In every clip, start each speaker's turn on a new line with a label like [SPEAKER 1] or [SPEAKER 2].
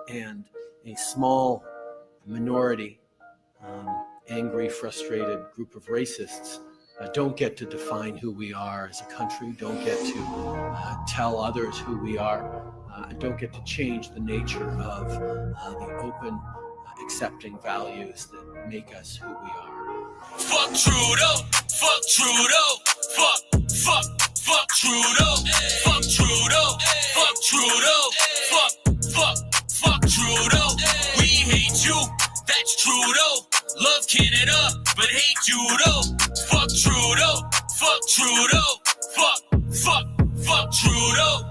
[SPEAKER 1] and a small minority, angry, frustrated group of racists don't get to define who we are as a country, don't get to tell others who we are, don't get to change the nature of the open, accepting values that make us who we are.
[SPEAKER 2] Fuck Trudeau, fuck Trudeau, fuck Trudeau, fuck Trudeau, fuck Trudeau, fuck Trudeau. We hate you, that's Trudeau. Love Canada, but hate judo. Fuck Trudeau, fuck Trudeau, fuck Trudeau.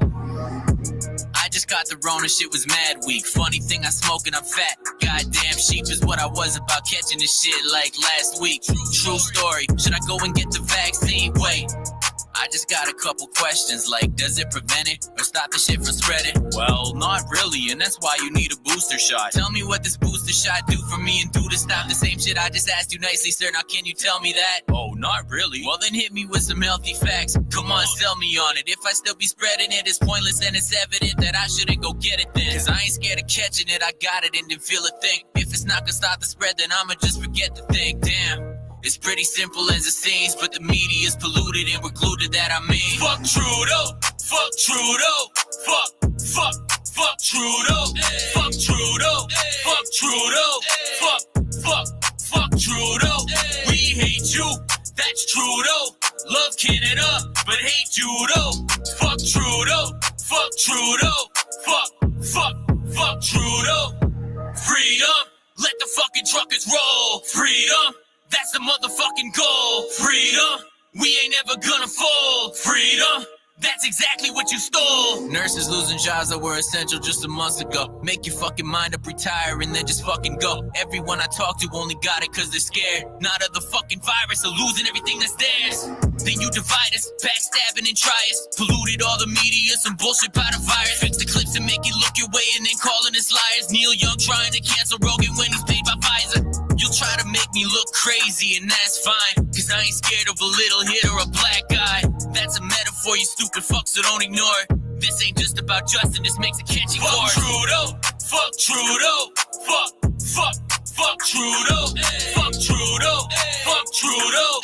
[SPEAKER 2] I just got the Rona, shit was mad weak. Funny thing, I smoke and I'm fat. Goddamn sheep is what I was about catching this shit like last week. True story, should I go and get the vaccine? Wait, I just got a couple questions like, does it prevent it or stop the shit from spreading? Well, not really, and that's why you need a booster shot. Tell me what this booster shot do for me and do to stop the same shit I just asked you nicely, sir. Now can you tell me that? Oh, not really. Well then hit me with some healthy facts. Come on, sell me on it. If I still be spreading it, it's pointless and it's evident that I shouldn't go get it then. Cause I ain't scared of catching it, I got it and didn't feel a thing. If it's not gonna stop the spread, then I'ma just forget the thing. Damn. It's pretty simple as it seems, but the media is polluted and we're glued to that, I mean. Fuck Trudeau, fuck Trudeau, fuck Trudeau, fuck Trudeau, fuck Trudeau, fuck Trudeau. We hate you, that's Trudeau. Love Canada, but hate judo. Fuck Trudeau, fuck Trudeau, fuck Trudeau. Freedom, let the fucking truckers roll. Freedom, that's the motherfucking goal. Freedom, we ain't ever gonna fall. Freedom, that's exactly what you stole. Nurses losing jobs that were essential just a month ago. Make your fucking mind up, retire, and then just fucking go. Everyone I talk to only got it cause they're scared. Not of the fucking virus or losing everything that's theirs. Then you divide us, backstabbing and try us. Polluted all the media, some bullshit by the virus. Fix the clips and make you look your way and then calling us liars. Neil Young trying to cancel Rogan when he's paid by Pfizer. You'll try to make me look crazy and that's fine, cause I ain't scared of a little hit or a black guy. That's a metaphor, you stupid fucks, so don't ignore it. This ain't just about Justin, this makes a catchy chorus. Fuck Trudeau, fuck Trudeau, fuck Trudeau, fuck Trudeau, fuck Trudeau,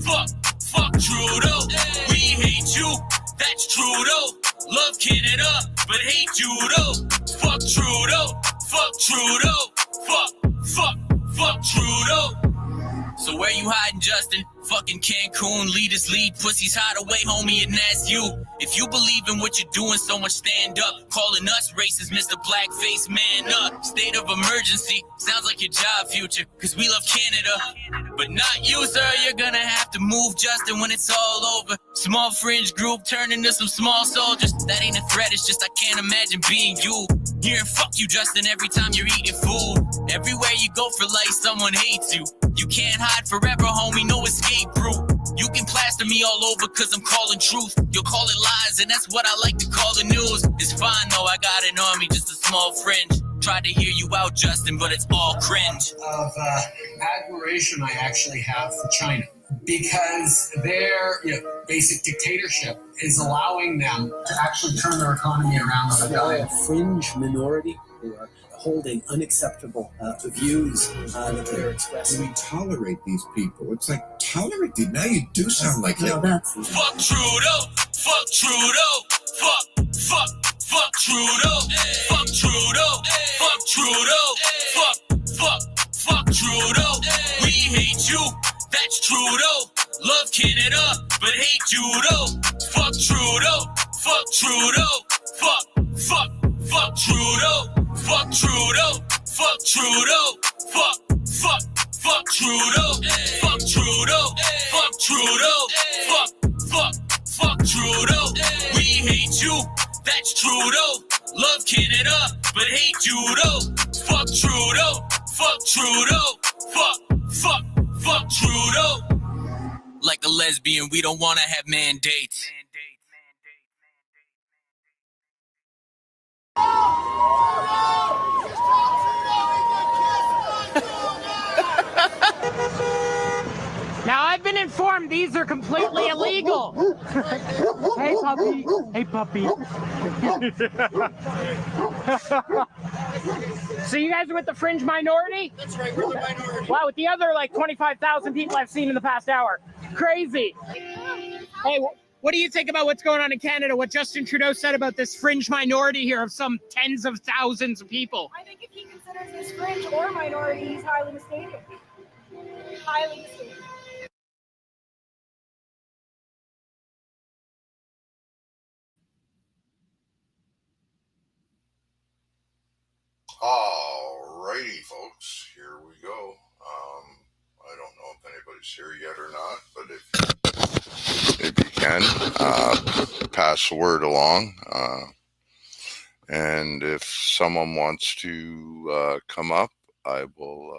[SPEAKER 2] fuck Trudeau. We hate you, that's Trudeau. Love Canada, but hate judo. Fuck Trudeau, fuck Trudeau, fuck Trudeau. So where you hiding, Justin? Fucking Cancun, leaders lead, pussies hide away, homie, and that's you. If you believe in what you're doing, so much stand up. Calling us racist, Mr. Blackface, man up. State of emergency, sounds like your job future, cause we love Canada. But not you, sir, you're gonna have to move, Justin, when it's all over. Small fringe group turn into some small soldiers. That ain't a threat, it's just I can't imagine being you. Hearing fuck you, Justin, every time you're eating food. Everywhere you go for life, someone hates you. You can't hide forever, homie, no escape route. You can plaster me all over cause I'm calling truth. You'll call it lies and that's what I like to call the news. It's fine though, I got an army, just a small fringe. Tried to hear you out, Justin, but it's all cringe.
[SPEAKER 3] Of admiration I actually have for China, because their basic dictatorship is allowing them to actually turn their economy around on a dime.
[SPEAKER 1] A fringe minority who are holding unacceptable views that they're expressing.
[SPEAKER 4] We tolerate these people. It's like, tolerate them. Now you do sound like them.
[SPEAKER 2] Fuck Trudeau, fuck Trudeau, fuck Trudeau, fuck Trudeau, fuck Trudeau, fuck Trudeau. We hate you, that's Trudeau. Love Canada, but hate judo. Fuck Trudeau, fuck Trudeau, fuck Trudeau. Fuck Trudeau, fuck Trudeau, fuck Trudeau, fuck Trudeau, fuck Trudeau, fuck Trudeau. We hate you, that's Trudeau. Love Canada, but hate judo. Fuck Trudeau, fuck Trudeau, fuck Trudeau. Like a lesbian, we don't wanna have mandates.
[SPEAKER 5] Now, I've been informed these are completely illegal. Hey, puppy. Hey, puppy. So you guys are with the fringe minority?
[SPEAKER 6] That's right, we're the minority.
[SPEAKER 5] Wow, with the other like 25,000 people I've seen in the past hour. Crazy. Hey, what do you think about what's going on in Canada? What Justin Trudeau said about this fringe minority here of some tens of thousands of people?
[SPEAKER 7] I think if he considers this fringe or minority, he's highly mistaken. Highly mistaken.
[SPEAKER 8] Alrighty, folks, here we go. I don't know if anybody's here yet or not, but if you can, pass the word along. And if someone wants to come up, I will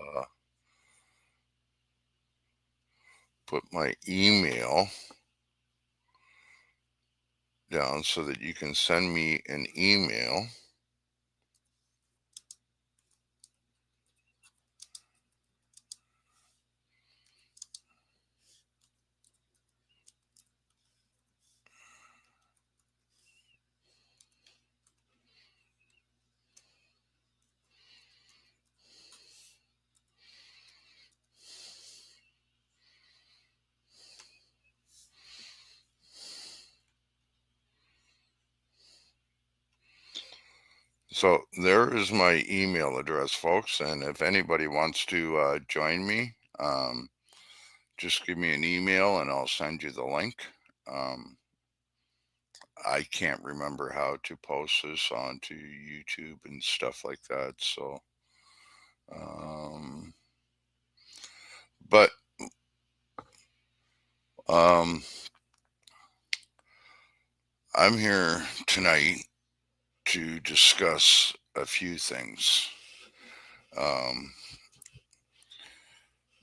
[SPEAKER 8] put my email down so that you can send me an email. So there is my email address, folks. And if anybody wants to join me, just give me an email and I'll send you the link. I can't remember how to post this onto YouTube and stuff like that. So, but I'm here tonight to discuss a few things.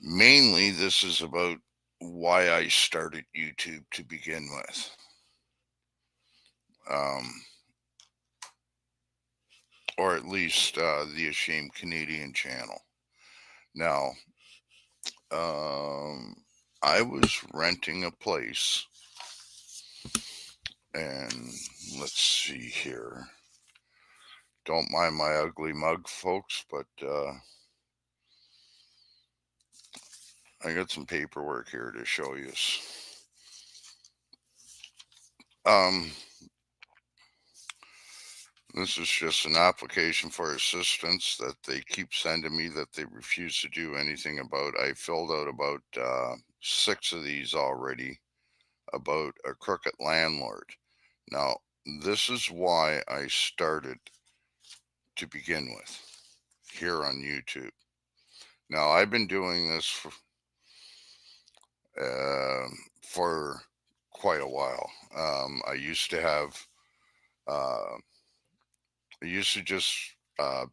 [SPEAKER 8] Mainly, this is about why I started YouTube to begin with. Or at least the Ashamed Canadian channel. Now, I was renting a place, and let's see here. Don't mind my ugly mug, folks, but I got some paperwork here to show you. This is just an application for assistance that they keep sending me that they refuse to do anything about. I filled out about 6 of these already about a crooked landlord. Now, this is why I started to begin with here on YouTube. Now, I've been doing this for quite a while. I used to have, I used to just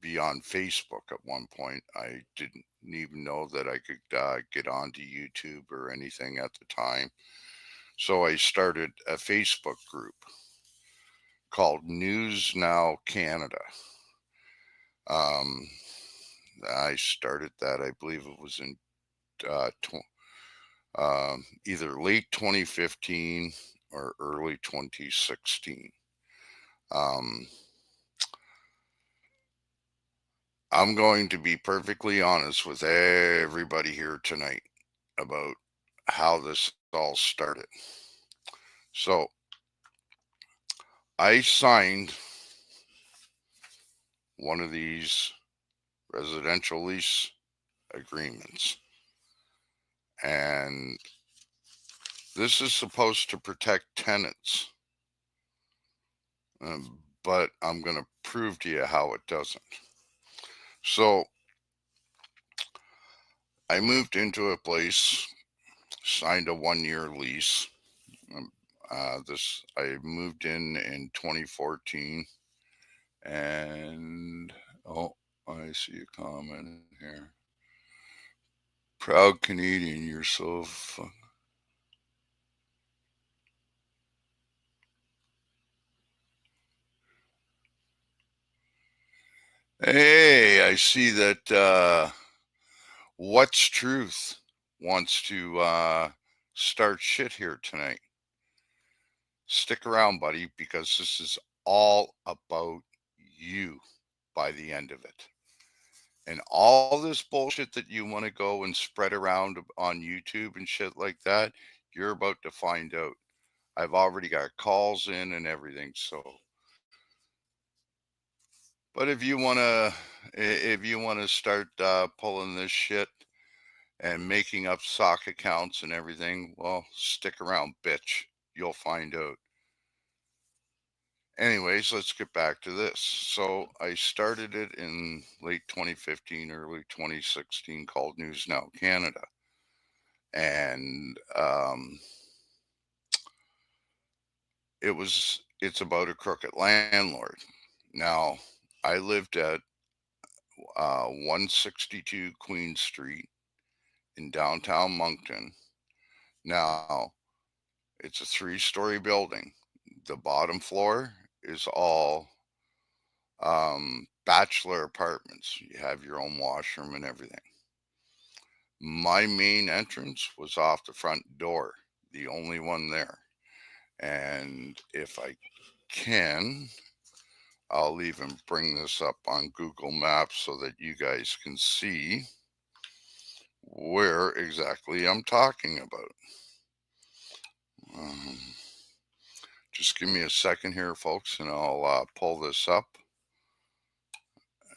[SPEAKER 8] be on Facebook at one point. I didn't even know that I could get onto YouTube or anything at the time. So I started a Facebook group called News Now Canada. I started that, I believe it was in either late 2015 or early 2016. I'm going to be perfectly honest with everybody here tonight about how this all started. So I signed one of these residential lease agreements, and this is supposed to protect tenants, but I'm going to prove to you how it doesn't. So I moved into a place, signed a 1-year lease. I moved in 2014, and I see a comment here. Proud Canadian, you're so fun. Hey, I see that What's Truth wants to start shit here tonight. Stick around, buddy, because this is all about you. by the end of it. And all this bullshit that you want to go and spread around on YouTube and shit like that, you're about to find out. I've already got calls in and everything. So, but if you want to start pulling this shit and making up sock accounts and everything, well, stick around, bitch. You'll find out. Anyways, let's get back to this. So I started it in late 2015, early 2016, called News Now Canada. And it's about a crooked landlord. Now, I lived at 162 Queen Street in downtown Moncton. Now, it's a 3-story building. The bottom floor is all bachelor apartments. You have your own washroom and everything. My main entrance was off the front door, the only one there. And if I can, I'll even bring this up on Google Maps so that you guys can see where exactly I'm talking about. Just give me a second here, folks, and I'll pull this up.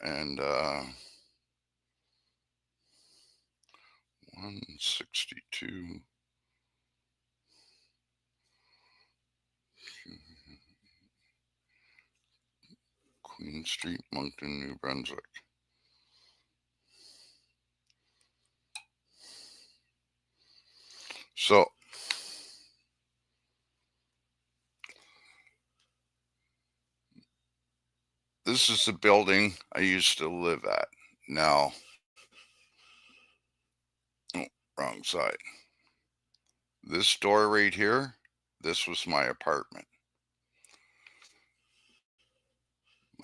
[SPEAKER 8] And 162 Queen Street, Moncton, New Brunswick. So this is the building I used to live at. Now, wrong side. This door right here, this was my apartment.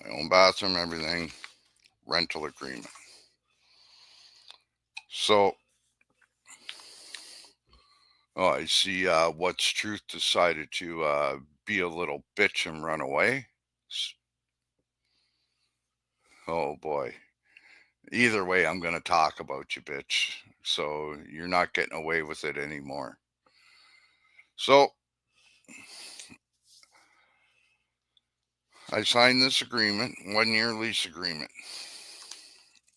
[SPEAKER 8] My own bathroom, everything, rental agreement. So, I see What's Truth decided to be a little bitch and run away. Oh boy. Either way, I'm going to talk about you, bitch. So you're not getting away with it anymore. So I signed this agreement, 1-year lease agreement.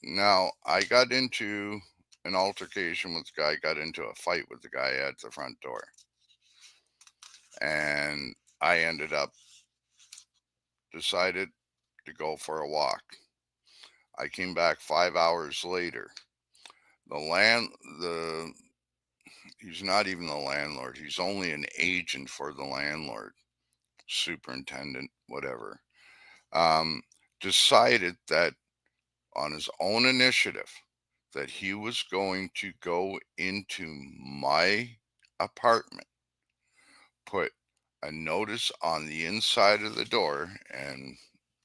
[SPEAKER 8] Now, I got into an altercation with the guy, got into a fight with the guy at the front door. And I ended up decided to go for a walk. I came back 5 hours later. He's not even the landlord. He's only an agent for the landlord, superintendent, whatever. Decided that on his own initiative that he was going to go into my apartment, put a notice on the inside of the door, and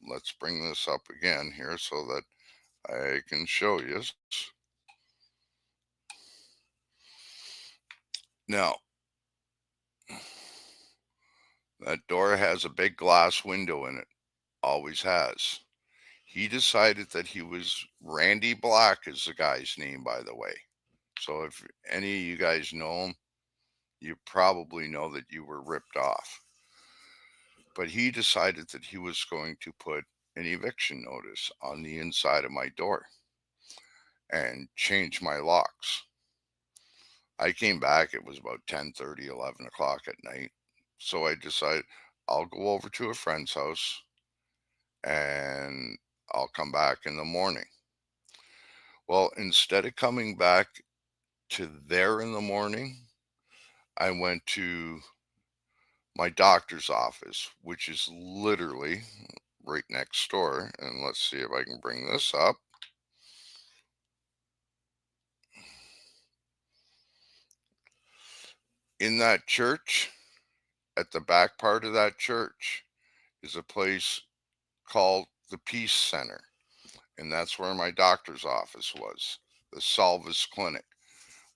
[SPEAKER 8] let's bring this up again here so that I can show you. Now, that door has a big glass window in it, always has. He decided that he was Randy Black is the guy's name, by the way. So if any of you guys know him, you probably know that you were ripped off. But he decided that he was going to put an eviction notice on the inside of my door and change my locks. I came back, it was about 10:30, 11 o'clock at night. So I decided I'll go over to a friend's house and I'll come back in the morning. Well, instead of coming back to there in the morning, I went to my doctor's office, which is literally right next door. And let's see if I can bring this up. In that church, at the back part of that church, is a place called the Peace Center. And that's where my doctor's office was, the Salvis Clinic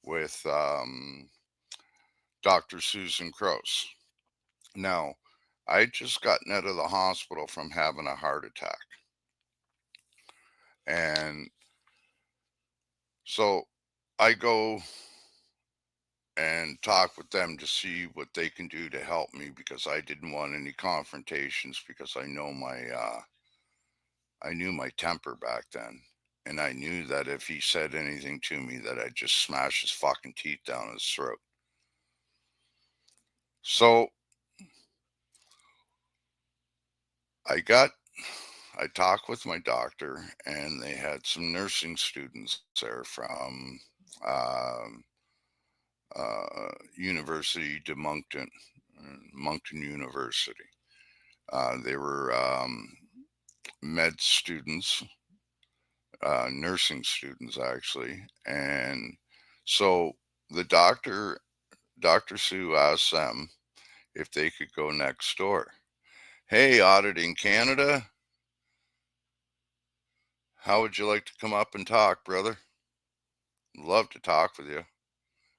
[SPEAKER 8] with Dr. Susan Crouse. Now, I just gotten out of the hospital from having a heart attack. And so I go and talk with them to see what they can do to help me, because I didn't want any confrontations, because I knew my temper back then. And I knew that if he said anything to me, that I'd just smash his fucking teeth down his throat. So I talked with my doctor, and they had some nursing students there from um, University de Moncton University. They were med students, nursing students actually, and so the Dr. Sue asked them if they could go next door. Hey, Auditing Canada, how would you like to come up and talk, brother? Love to talk with you.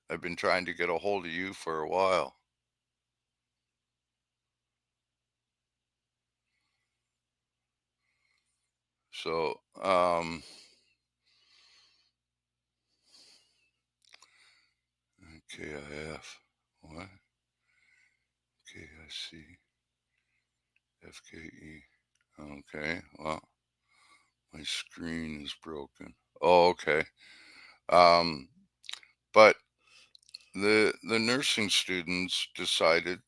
[SPEAKER 8] I've been trying to get a hold of you for a while. So, KIF, what? KIC, FKE. Okay, well, my screen is broken. Oh, okay. But the nursing students decided,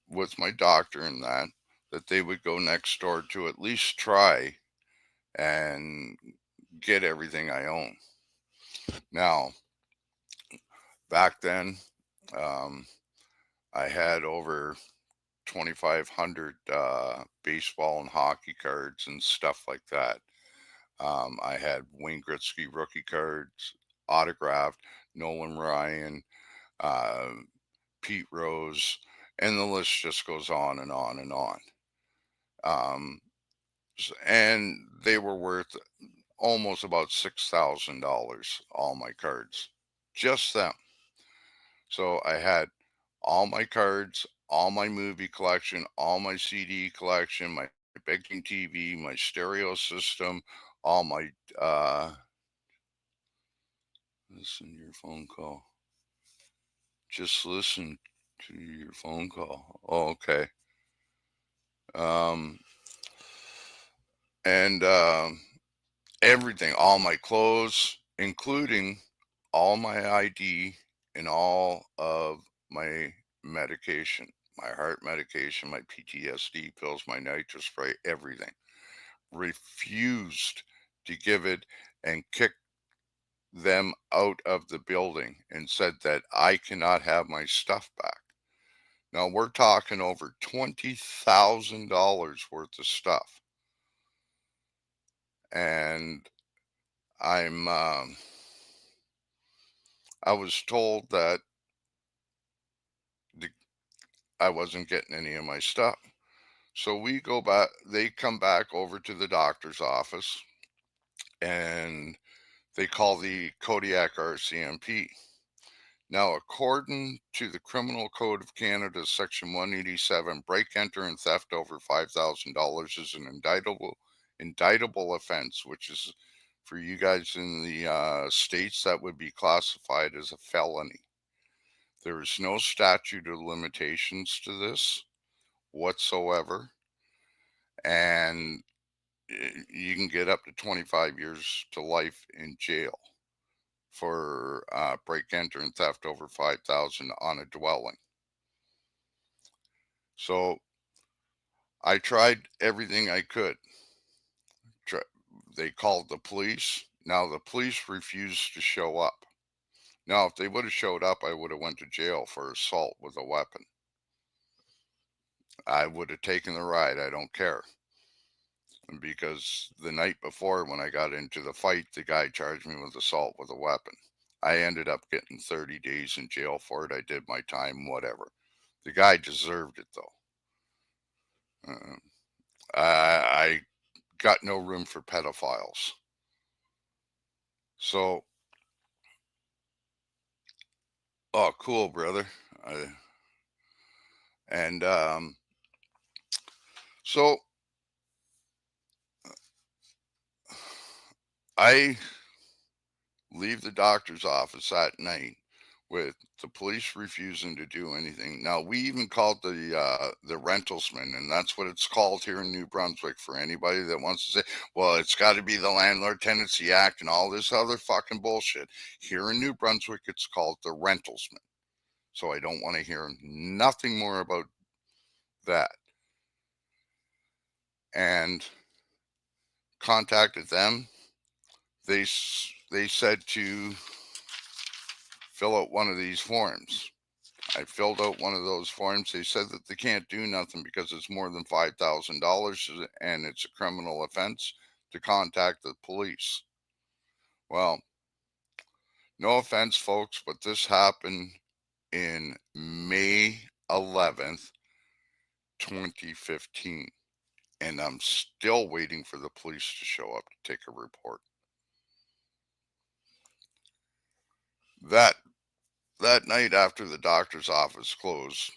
[SPEAKER 8] with my doctor and that they would go next door to at least try and get everything I own. Now, back then, I had over 2,500 baseball and hockey cards and stuff like that. I had Wayne Gretzky rookie cards, autographed, Nolan Ryan, uh, Pete Rose, and the list just goes on and on and on. And they were worth almost about $6,000, all my cards, just them. So I had all my cards, all my movie collection, all my CD collection, my big TV, my stereo system, all my listen to your phone call. Just listen to your phone call. Oh, okay. And everything, all my clothes, including all my ID and all of my medication, my heart medication, my PTSD pills, my nitro spray, everything. Refused to give it and kicked them out of the building and said that I cannot have my stuff back. Now we're talking over $20,000 worth of stuff. And I was told that I wasn't getting any of my stuff. So we go back, they come back over to the doctor's office, and they call the Kodiak RCMP. Now, according to the Criminal Code of Canada, Section 187, break, enter, and theft over $5,000 is an indictable offense, which is, for you guys in the States, that would be classified as a felony. There is no statute of limitations to this whatsoever, and you can get up to 25 years to life in jail for break, enter, and theft over 5,000 on a dwelling. So I tried everything I could. They called the police. Now the police refused to show up. Now, if they would have showed up, I would have went to jail for assault with a weapon. I would have taken the ride. I don't care. Because the night before, when I got into the fight, the guy charged me with assault with a weapon. I ended up getting 30 days in jail for it. I did my time, whatever. The guy deserved it, though. I got no room for pedophiles. So, oh, cool, brother. And so I leave the doctor's office that night with the police refusing to do anything. Now, we even called the rentalsman, and that's what it's called here in New Brunswick, for anybody that wants to say, well, it's got to be the Landlord Tenancy Act and all this other fucking bullshit. Here in New Brunswick, it's called the rentalsman. So I don't want to hear nothing more about that. And contacted them. They said to fill out one of these forms. I filled out one of those forms. They said that they can't do nothing because it's more than $5,000 and it's a criminal offense to contact the police. Well, no offense, folks, but this happened in May 11th, 2015. And I'm still waiting for the police to show up to take a report. That night after the doctor's office closed,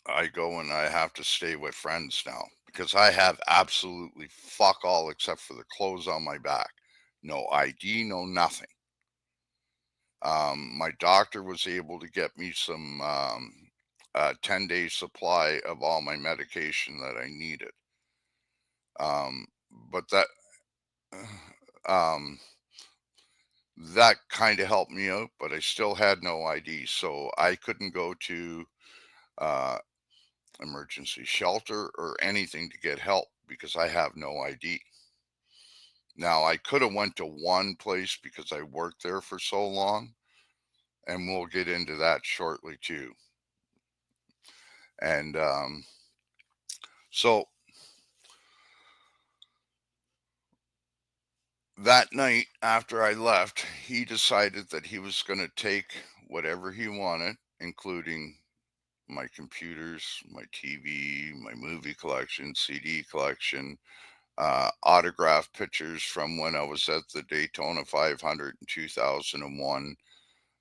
[SPEAKER 8] I go and I have to stay with friends now because I have absolutely fuck all except for the clothes on my back. No ID, no nothing. My doctor was able to get me some 10-day supply of all my medication that I needed. But that kind of helped me out, but I still had no ID, so I couldn't go to emergency shelter or anything to get help because I have no ID. Now, I could have went to one place because I worked there for so long, and we'll get into that shortly too. And so that night after I left, he decided that he was going to take whatever he wanted, including my computers, my TV, my movie collection, CD collection, autographed pictures from when I was at the Daytona 500 in 2001.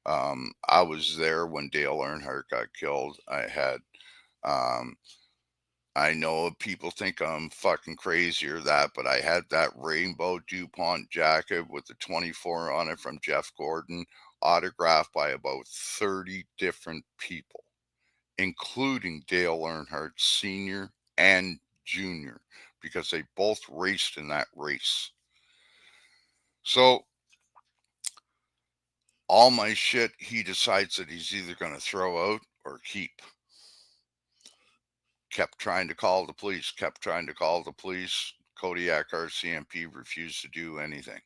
[SPEAKER 8] I was there when Dale Earnhardt got killed. I know people think I'm fucking crazy or that, but I had that rainbow DuPont jacket with the 24 on it from Jeff Gordon, autographed by about 30 different people, including Dale Earnhardt Sr. and Jr., because they both raced in that race. So all my shit, he decides that he's either going to throw out or keep. Kept trying to call the police, Kodiak RCMP refused to do anything.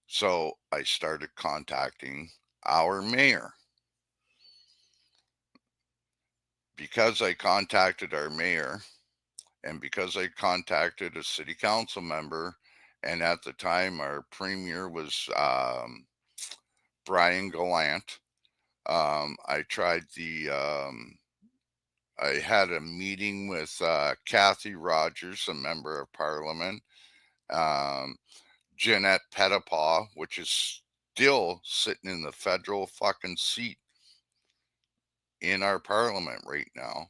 [SPEAKER 8] So I started contacting our mayor. Because I contacted our mayor, and because I contacted a city council member, and at the time our premier was Brian Gallant, I tried I had a meeting with Kathy Rogers, a member of parliament, Jeanette Pettipaw, which is still sitting in the federal fucking seat in our parliament right now.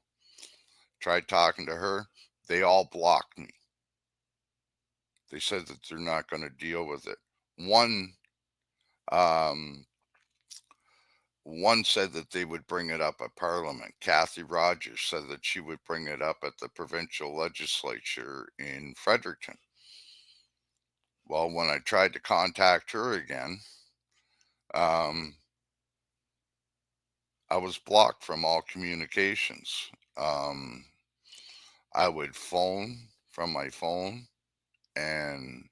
[SPEAKER 8] Tried talking to her. They all blocked me. They said that they're not going to deal with it. One said that they would bring it up at Parliament. Kathy Rogers said that she would bring it up at the provincial legislature in Fredericton. Well, when I tried to contact her again, I was blocked from all communications. I would phone from my phone, and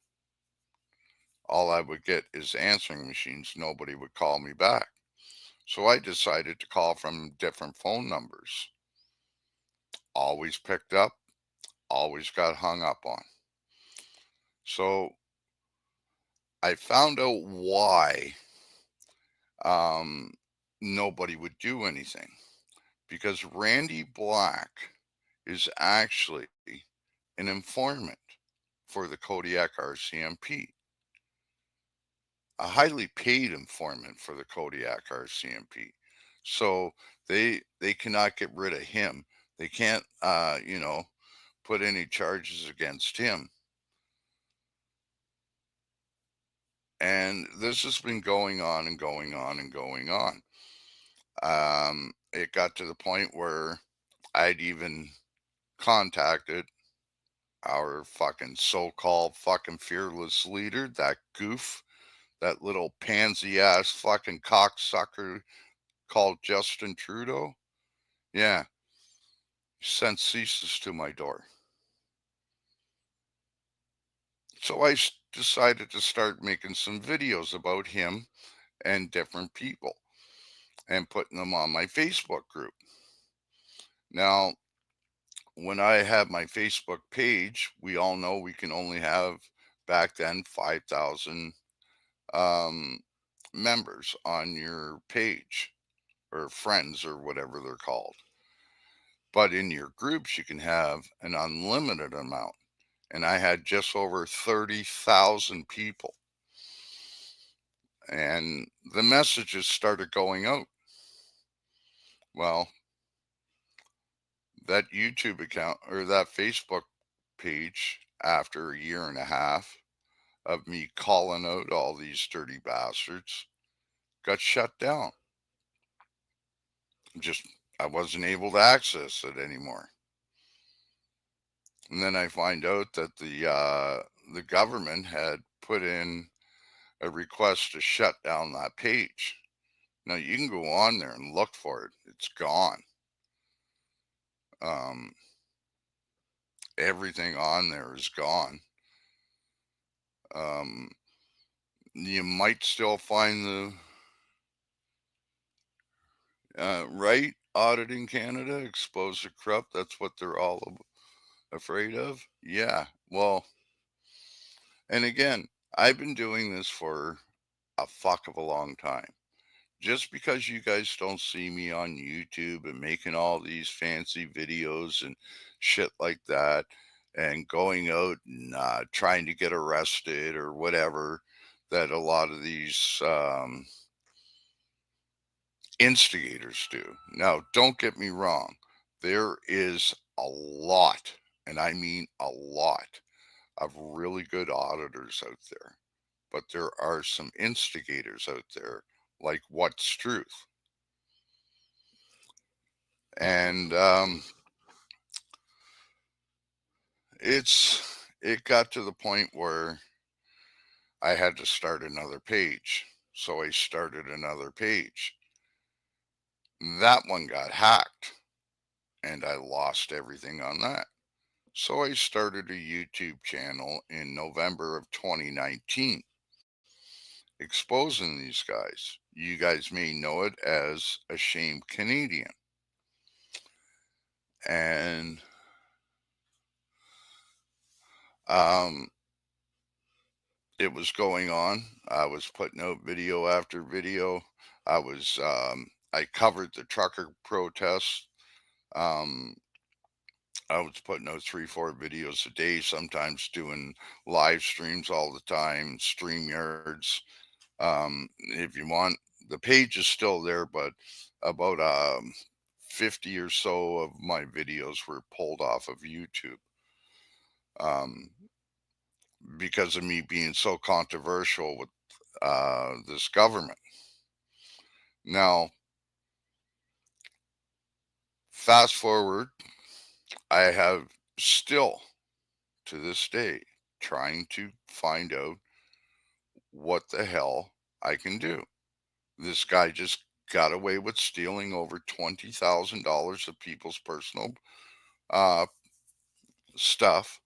[SPEAKER 8] all I would get is answering machines. Nobody would call me back. So I decided to call from different phone numbers. Always picked up, always got hung up on. So I found out why nobody would do anything. Because Randy Black is actually an informant for the Kodiak RCMP. A highly paid informant for the Kodiak RCMP. So they cannot get rid of him. They can't, put any charges against him. And this has been going on and going on and going on. It got to the point where I'd even contacted our fucking so-called fucking fearless leader, that goof, that little pansy ass fucking cocksucker called Justin Trudeau. Yeah, he sent ceases to my door. So I decided to start making some videos about him and different people and putting them on my Facebook group. Now, when I have my Facebook page, we all know we can only have back then 5,000 um, members on your page, or friends, or whatever they're called. But in your groups, you can have an unlimited amount. And I had just over 30,000 people. And the messages started going out. Well, that YouTube account, or that Facebook page, after a year and a half of me calling out all these dirty bastards, got shut down. Just, I wasn't able to access it anymore. And then I find out that the government had put in a request to shut down that page. Now you can go on there and look for it. It's gone. Everything on there is gone. You might still find the right, auditing Canada, expose the corrupt. That's what they're all afraid of. Yeah. Well, and again, I've been doing this for a fuck of a long time. Just because you guys don't see me on YouTube and making all these fancy videos and shit like that, and going out and trying to get arrested or whatever, that a lot of these instigators do. Now, don't get me wrong. There is a lot, and I mean a lot, of really good auditors out there. But there are some instigators out there, like What's Truth. And it got to the point where I had to start another page. So I started another page. That one got hacked, and I lost everything on that. So I started a YouTube channel in November of 2019, exposing these guys. You guys may know it as Ashamed Canadian. And it was going on. I was putting out video after video. I covered the trucker protests. I was putting out 3-4 videos a day, sometimes doing live streams all the time, StreamYards. If you want, the page is still there, but about 50 or so of my videos were pulled off of YouTube. Because of me being so controversial with this government. Now, fast forward, I have still, to this day, trying to find out what the hell I can do. This guy just got away with stealing over $20,000 of people's personal stuff.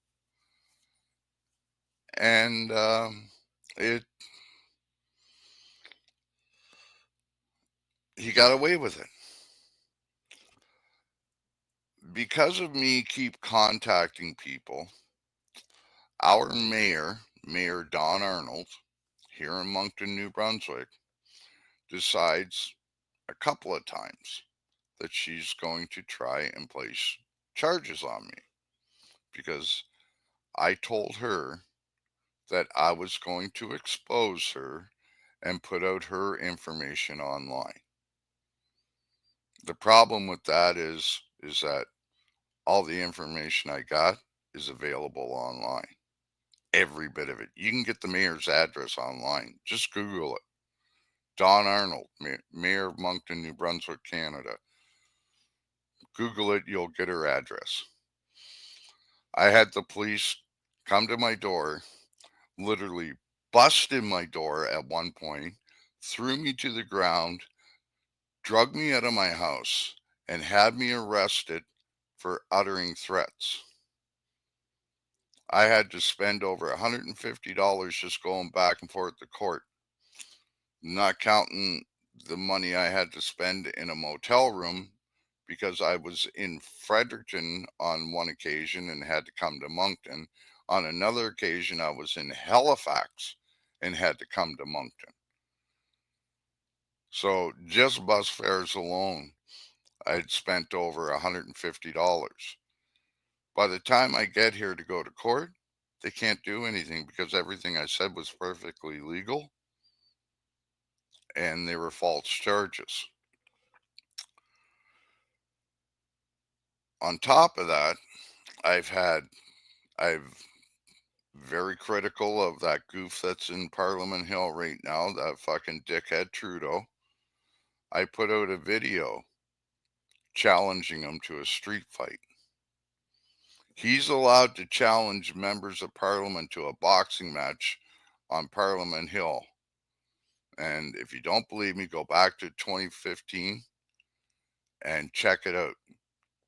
[SPEAKER 8] And he got away with it. Because of me keep contacting people, our mayor, Mayor Don Arnold, here in Moncton, New Brunswick, decides a couple of times that she's going to try and place charges on me, because I told her that I was going to expose her and put out her information online. The problem with that is that all the information I got is available online. every bit of it. You can get the mayor's address online. Just Google it. Don Arnold, Mayor of Moncton, New Brunswick, Canada. Google it, you'll get her address. I had the police come to my door, literally bust in my door at one point, threw me to the ground, drug me out of my house, and had me arrested for uttering threats. I had to spend over $150 just going back and forth to court, not counting the money I had to spend in a motel room because I was in Fredericton on one occasion and had to come to Moncton. On another occasion, I was in Halifax and had to come to Moncton. So just bus fares alone, I'd spent over $150. By the time I get here to go to court, they can't do anything because everything I said was perfectly legal and they were false charges. On top of that, I've very critical of that goof that's in Parliament Hill right now, that fucking dickhead Trudeau. I put out a video challenging him to a street fight. He's allowed to challenge members of Parliament to a boxing match on Parliament Hill. And if you don't believe me, go back to 2015 and check it out.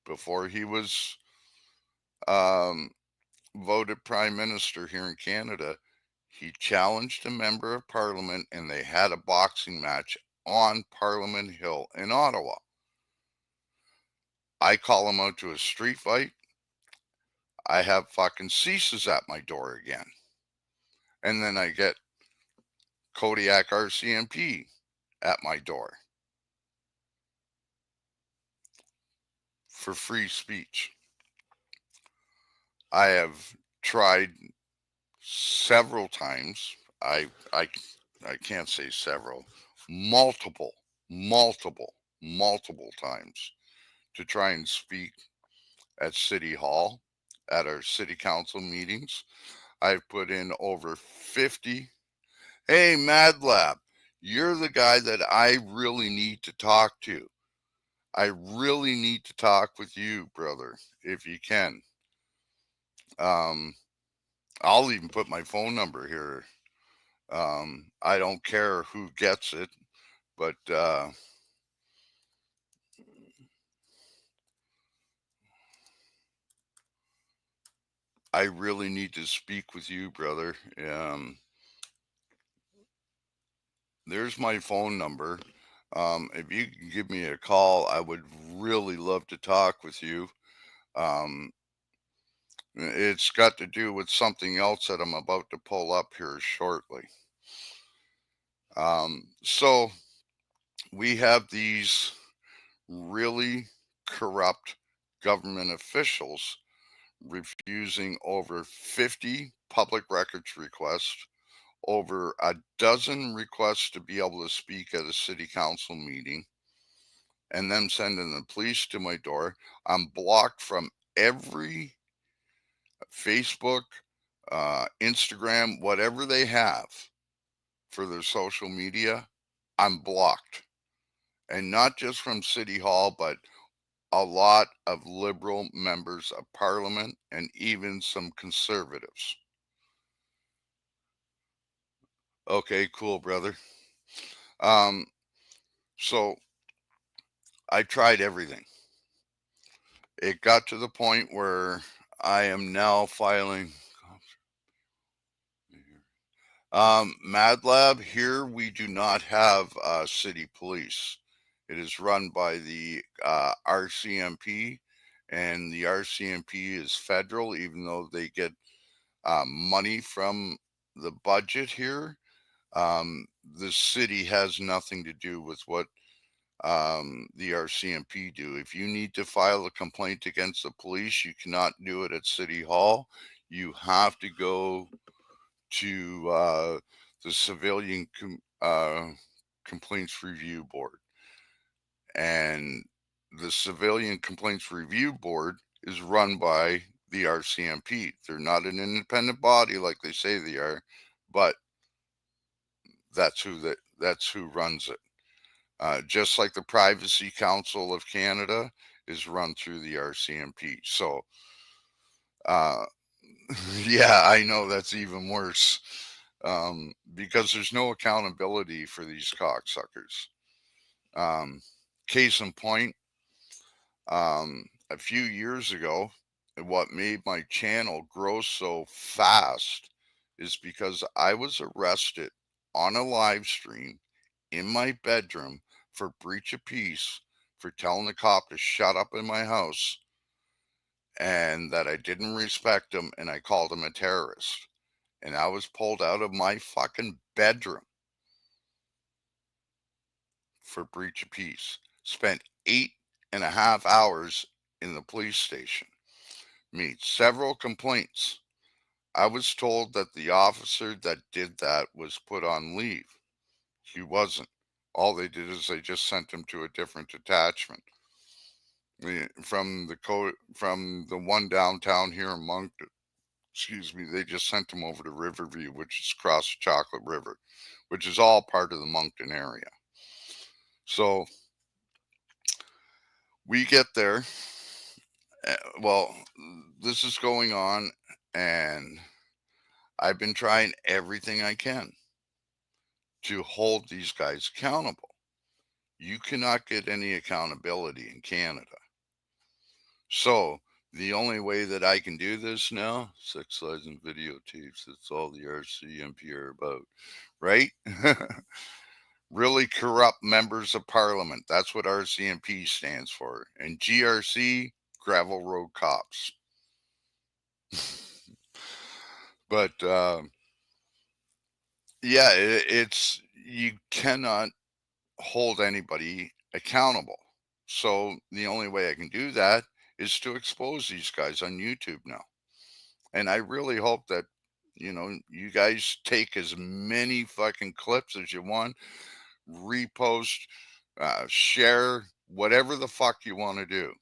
[SPEAKER 8] Before he was voted Prime Minister here in Canada, he challenged a member of Parliament and they had a boxing match on Parliament Hill in Ottawa. I call him out to a street fight. I have fucking CSIS at my door again. And then I get Kodiak RCMP at my door for free speech. I have tried several times. I can't say several, multiple times to try and speak at City Hall, at our city council meetings. I've put in over 50. Hey, Mad Lab, you're the guy that I really need to talk to. I really need to talk with you, brother, if you can. I'll even put my phone number here. I don't care who gets it, but I really need to speak with you, brother. There's my phone number. If you can give me a call, I would really love to talk with you. It's got to do with something else that I'm about to pull up here shortly. So we have these really corrupt government officials refusing over 50 public records requests, over a dozen requests to be able to speak at a city council meeting, and then sending the police to my door. I'm blocked from every Facebook, Instagram, whatever they have for their social media. I'm blocked. And not just from City Hall, but a lot of liberal members of Parliament and even some conservatives. Okay, cool, brother. So I tried everything. It got to the point where I am now filing. Mad Lab, here we do not have city police. It is run by the RCMP, and the RCMP is federal, even though they get money from the budget here. The city has nothing to do with what the RCMP do. If you need to file a complaint against the police, you cannot do it at City Hall. You have to go to the Civilian Complaints Review Board. And the Civilian Complaints Review Board is run by the RCMP. They're not an independent body like they say they are, but that's who runs it. Just like the Privacy Council of Canada is run through the RCMP. So, yeah, I know that's even worse, because there's no accountability for these cocksuckers. Case in point, a few years ago, what made my channel grow so fast is because I was arrested on a live stream in my bedroom for breach of peace, for telling the cop to shut up in my house, and that I didn't respect him, and I called him a terrorist. And I was pulled out of my fucking bedroom for breach of peace. Spent 8.5 hours in the police station. Made several complaints. I was told that the officer that did that was put on leave. He wasn't. All they did is they just sent him to a different detachment. From the one downtown here in Moncton, they just sent him over to Riverview, which is across the Chocolate River, which is all part of the Moncton area. So we get there. Well, this is going on, and I've been trying everything I can to hold these guys accountable. You cannot get any accountability in Canada. So the only way that I can do this now, sex slides and videotapes, that's all the RCMP are about, right? Really corrupt members of parliament. That's what RCMP stands for. And GRC, gravel road cops. But yeah, it's, you cannot hold anybody accountable. So the only way I can do that is to expose these guys on YouTube now. And I really hope that, you guys take as many fucking clips as you want, repost, share, whatever the fuck you want to do.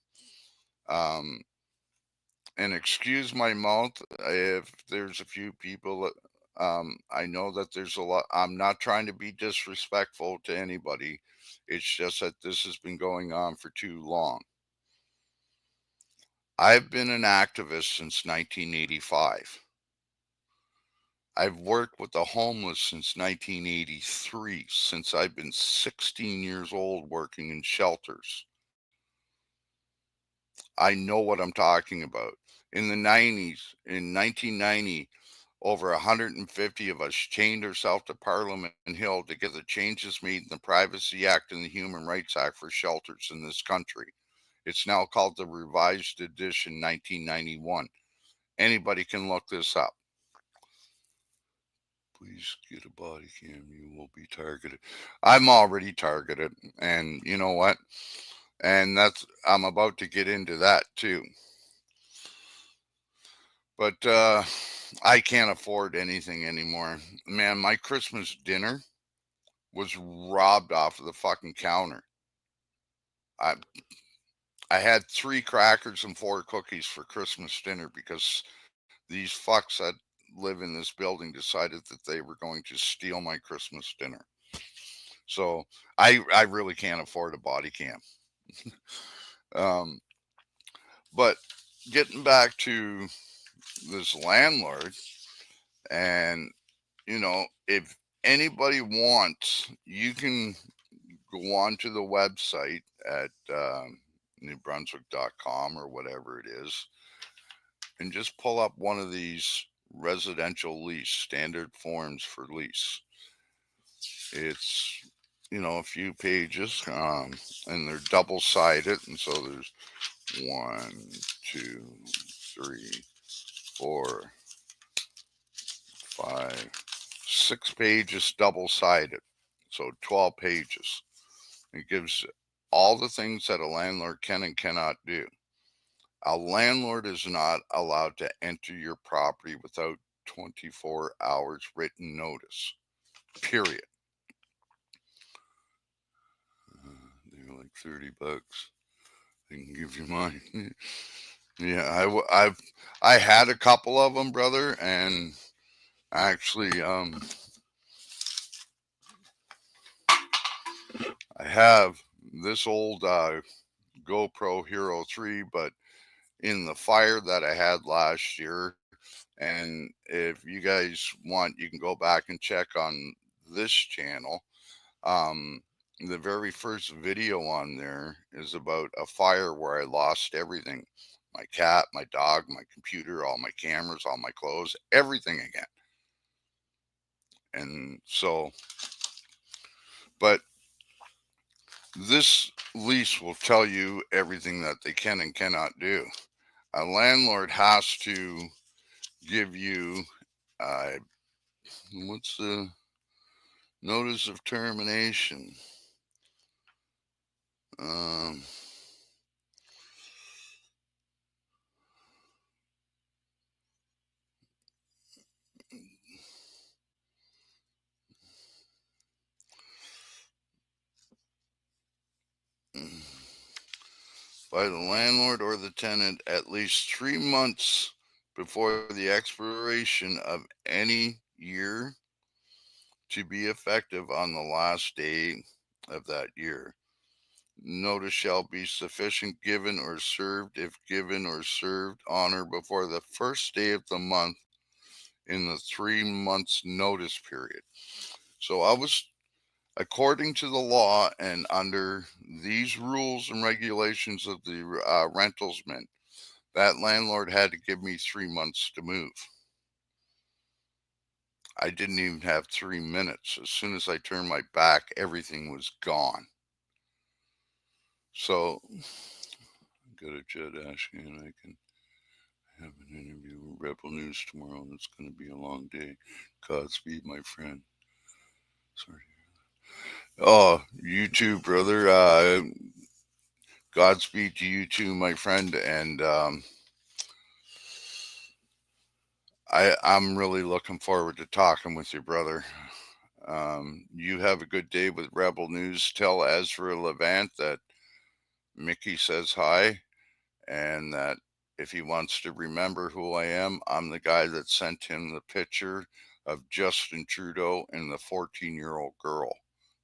[SPEAKER 8] And excuse my mouth if there's a few people that, I know that there's a lot. I'm not trying to be disrespectful to anybody. It's just that this has been going on for too long. I've been an activist since 1985. I've worked with the homeless since 1983, since I've been 16 years old working in shelters. I know what I'm talking about. In the 90s, in 1990, over 150 of us chained ourselves to Parliament Hill to get the changes made in the Privacy Act and the Human Rights Act for shelters in this country. It's now called the Revised Edition 1991. Anybody can look this up. Please get a body cam. You will be targeted. I'm already targeted. And you know what? And I'm about to get into that too. But I can't afford anything anymore. Man, my Christmas dinner was robbed off of the fucking counter. I had 3 crackers and 4 cookies for Christmas dinner because these fucks that live in this building decided that they were going to steal my Christmas dinner. So I really can't afford a body cam. But getting back to this landlord, and if anybody wants, you can go on to the website at newbrunswick.com or whatever it is, and just pull up one of these residential lease standard forms for lease. It's a few pages, and they're double-sided, and so there's 1, 2, 3, 4, 5, 6 pages double-sided, so 12 pages. It gives all the things that a landlord can and cannot do. A landlord is not allowed to enter your property without 24 hours written notice, period. They're like $30. I can give you mine. Yeah, I had a couple of them, brother, and actually, I have this old GoPro Hero 3, but in the fire that I had last year, and if you guys want, you can go back and check on this channel. Um, the very first video on there is about a fire where I lost everything. My cat, my dog, my computer, all my cameras, all my clothes, everything again. And so, but this lease will tell you everything that they can and cannot do. A landlord has to give you, what's the notice of termination? Um, by the landlord or the tenant at least 3 months before the expiration of any year to be effective on the last day of that year. Notice shall be sufficient given or served if given or served on or before the first day of the month in the 3 months notice period. So I was, according to the law and under these rules and regulations of the rentalsman, that landlord had to give me 3 months to move. I didn't even have 3 minutes. As soon as I turned my back, everything was gone. So, go to Judd asking, and I can have an interview with Rebel News tomorrow, and it's going to be a long day. Godspeed, my friend. Sorry. Oh, you too, brother. Godspeed to you too, my friend. And I'm really looking forward to talking with you, brother. You have a good day with Rebel News. Tell Ezra Levant that Mickey says hi, and that if he wants to remember who I am, I'm the guy that sent him the picture of Justin Trudeau and the 14-year-old girl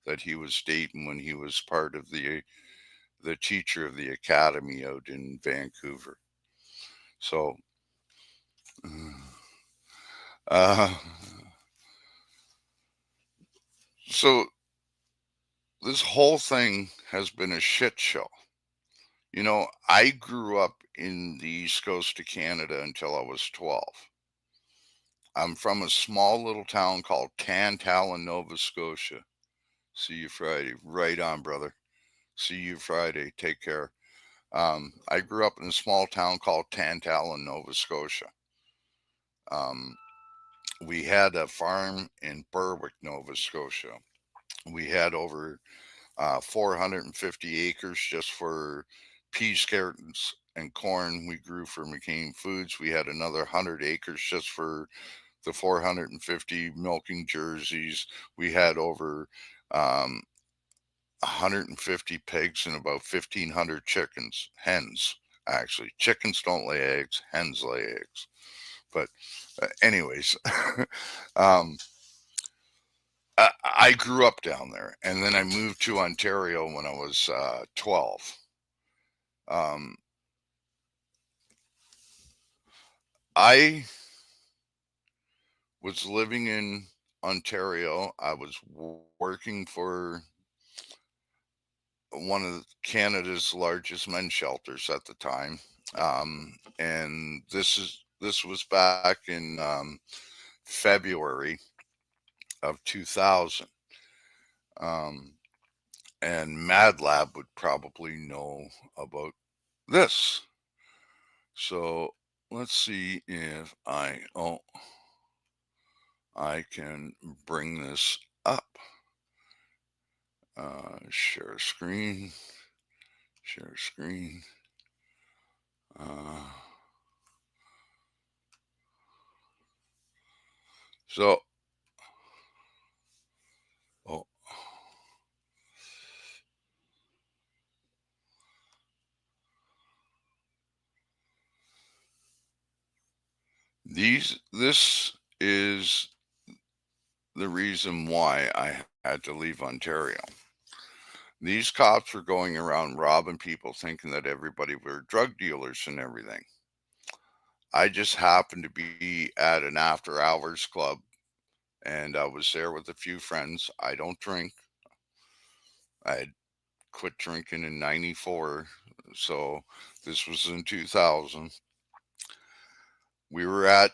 [SPEAKER 8] that he was dating when he was part of the teacher of the academy out in Vancouver. So, so this whole thing has been a shit show. You know, I grew up in the east coast of Canada until I was 12. I'm from a small little town called Tantallon, Nova Scotia. See you Friday. Right on, brother. See you Friday. Take care. I grew up in a small town called Tantallon, Nova Scotia. We had a farm in Berwick, Nova Scotia. We had over 450 acres just for peas, carrots, and corn we grew for McCain Foods. We had another 100 acres just for the 450 milking jerseys. We had over 150 pigs and about 1,500 chickens, hens. Actually, chickens don't lay eggs, hens lay eggs. But, anyways, I grew up down there, and then I moved to Ontario when I was 12. I was living in Ontario. I was working for one of Canada's largest men's shelters at the time, and this was back in February of 2000. And Mad Lab would probably know about this. So let's see if I can bring this up. Share screen. Share screen. So, oh, This is the reason why I had to leave Ontario. These cops were going around robbing people, thinking that everybody were drug dealers and everything. I just happened to be at an after hours club, and I was there with a few friends. I don't drink. I had quit drinking in 94, so this was in 2000. We were at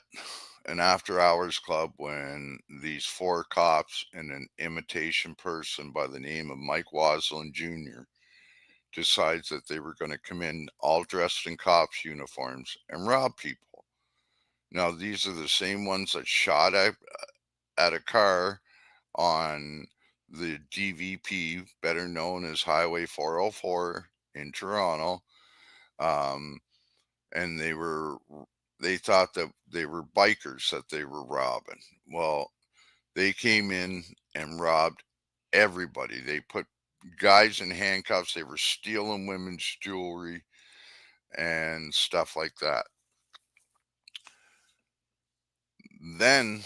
[SPEAKER 8] an after hours club when these four cops and an imitation person by the name of Mike Waslin Jr. decides that they were going to come in all dressed in cops uniforms and rob people. Now, these are the same ones that shot at a car on the DVP, better known as Highway 404 in Toronto. And they thought that they were bikers that they were robbing. Well, they came in and robbed everybody. They put guys in handcuffs. They were stealing women's jewelry and stuff like that. Then,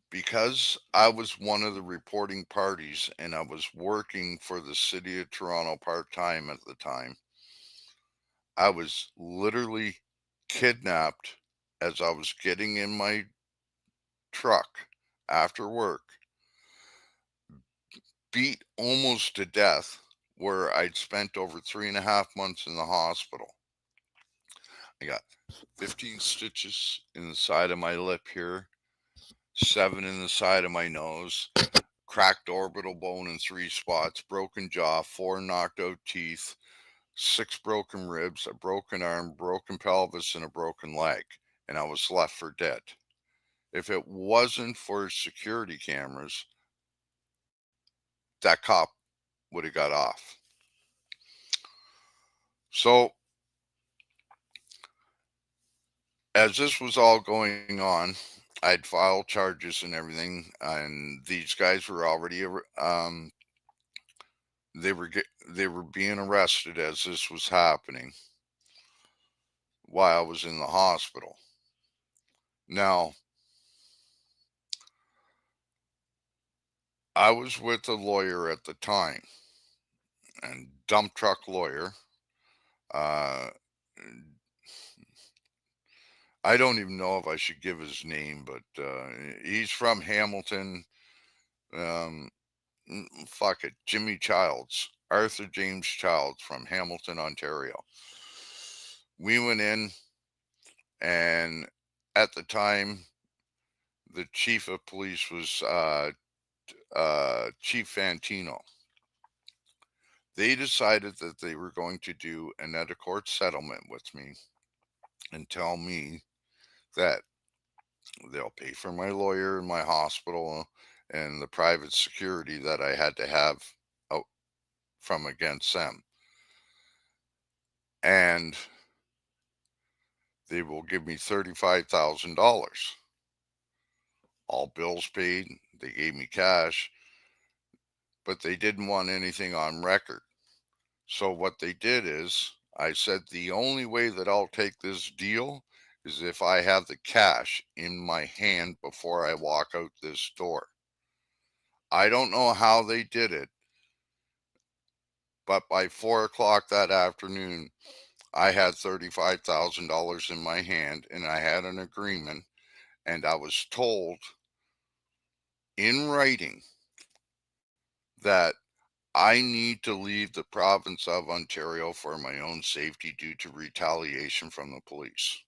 [SPEAKER 8] because I was one of the reporting parties and I was working for the city of Toronto part-time at the time, I was literally kidnapped as I was getting in my truck after work, beat almost to death, where I'd spent over 3.5 months in the hospital. I got 15 stitches in the side of my lip here, 7 in the side of my nose, cracked orbital bone in 3 spots, broken jaw, 4 knocked out teeth, 6 broken ribs, a broken arm, broken pelvis, and a broken leg. And I was left for dead. If it wasn't for security cameras, that cop would have got off. So, as this was all going on, I'd filed charges and everything, and these guys were already they were being arrested as this was happening while I was in the hospital. Now, I was with a lawyer at the time, and dump truck lawyer. Uh, I don't even know if I should give his name, but he's from Hamilton. Um, Fuck it, Jimmy Childs, Arthur James Childs from Hamilton, Ontario. We went in, and at the time, the chief of police was Chief Fantino. They decided that they were going to do an out of court settlement with me and tell me that they'll pay for my lawyer and my hospital and the private security that I had to have out from against them. And they will give me $35,000. All bills paid. They gave me cash, but they didn't want anything on record. So what they did is, I said, the only way that I'll take this deal is if I have the cash in my hand before I walk out this door. I don't know how they did it, but by 4 o'clock that afternoon, I had $35,000 in my hand, and I had an agreement, and I was told in writing that I need to leave the province of Ontario for my own safety due to retaliation from the police.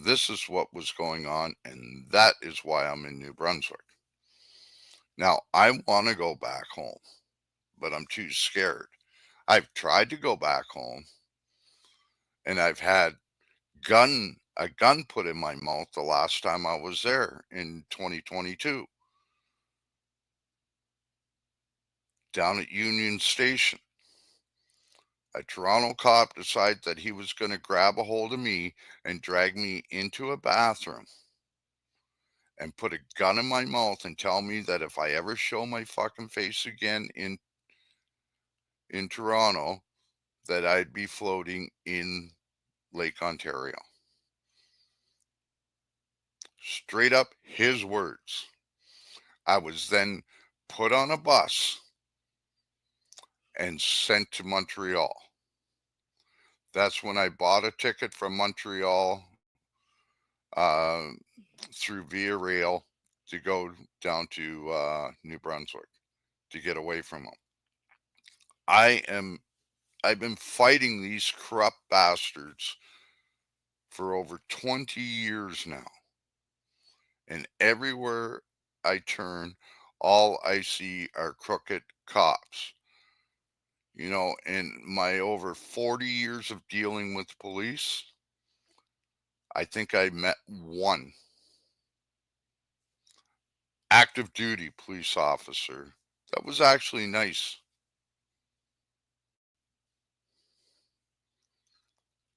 [SPEAKER 8] This is what was going on, and that is why I'm in New Brunswick. Now, I want to go back home, but I'm too scared. I've tried to go back home, and I've had a gun put in my mouth the last time I was there in 2022 down at Union Station. A Toronto cop decided that he was going to grab a hold of me and drag me into a bathroom and put a gun in my mouth and tell me that if I ever show my fucking face again in Toronto, that I'd be floating in Lake Ontario. Straight up his words. I was then put on a bus and sent to Montreal. That's when I bought a ticket from Montreal uh, through Via Rail to go down to New Brunswick to get away from them. I've been fighting these corrupt bastards for over 20 years now. And everywhere I turn, all I see are crooked cops. You know, in my over 40 years of dealing with police, I think I met one active duty police officer that was actually nice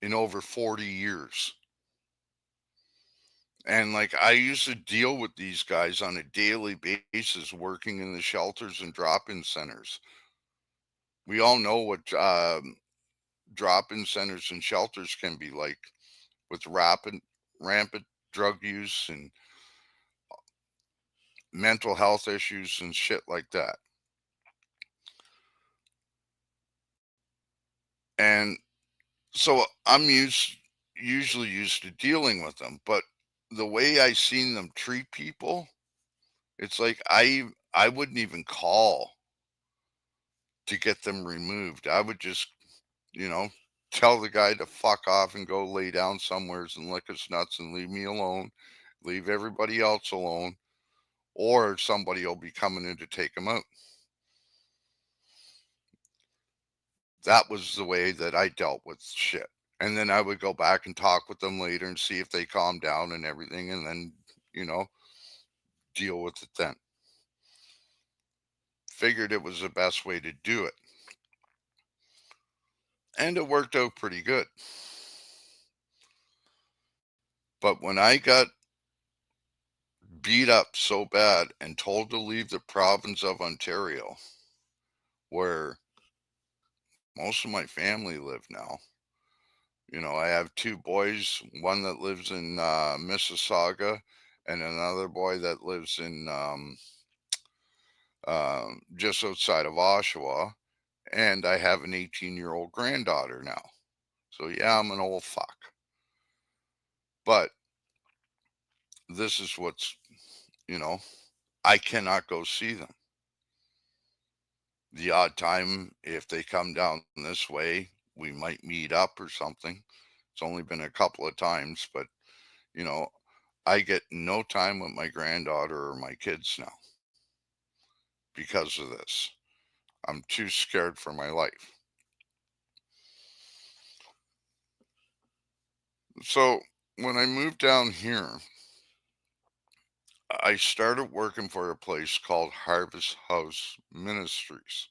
[SPEAKER 8] in over 40 years. And like I used to deal with these guys on a daily basis working in the shelters and drop-in centers. We all know what drop-in centers and shelters can be like with rampant drug use and mental health issues and shit like that. And so I'm usually used to dealing with them, but the way I seen them treat people, it's like I wouldn't even call to get them removed. I would just, you know, tell the guy to fuck off and go lay down somewheres and lick his nuts and leave me alone, leave everybody else alone, or somebody will be coming in to take him out. That was the way that I dealt with shit. And then I would go back and talk with them later and see if they calmed down and everything, and then, you know, deal with it then. Figured it was the best way to do it. And it worked out pretty good. But when I got beat up so bad and told to leave the province of Ontario, where most of my family live now. You know, I have two boys, one that lives in Mississauga and another boy that lives in just outside of Oshawa. And I have an 18-year-old granddaughter now. So yeah, I'm an old fuck. But this is what's, you know, I cannot go see them. The odd time, if they come down this way, we might meet up or something. It's only been a couple of times, but, you know, I get no time with my granddaughter or my kids now because of this. I'm too scared for my life. So when I moved down here, I started working for a place called Harvest House Ministries.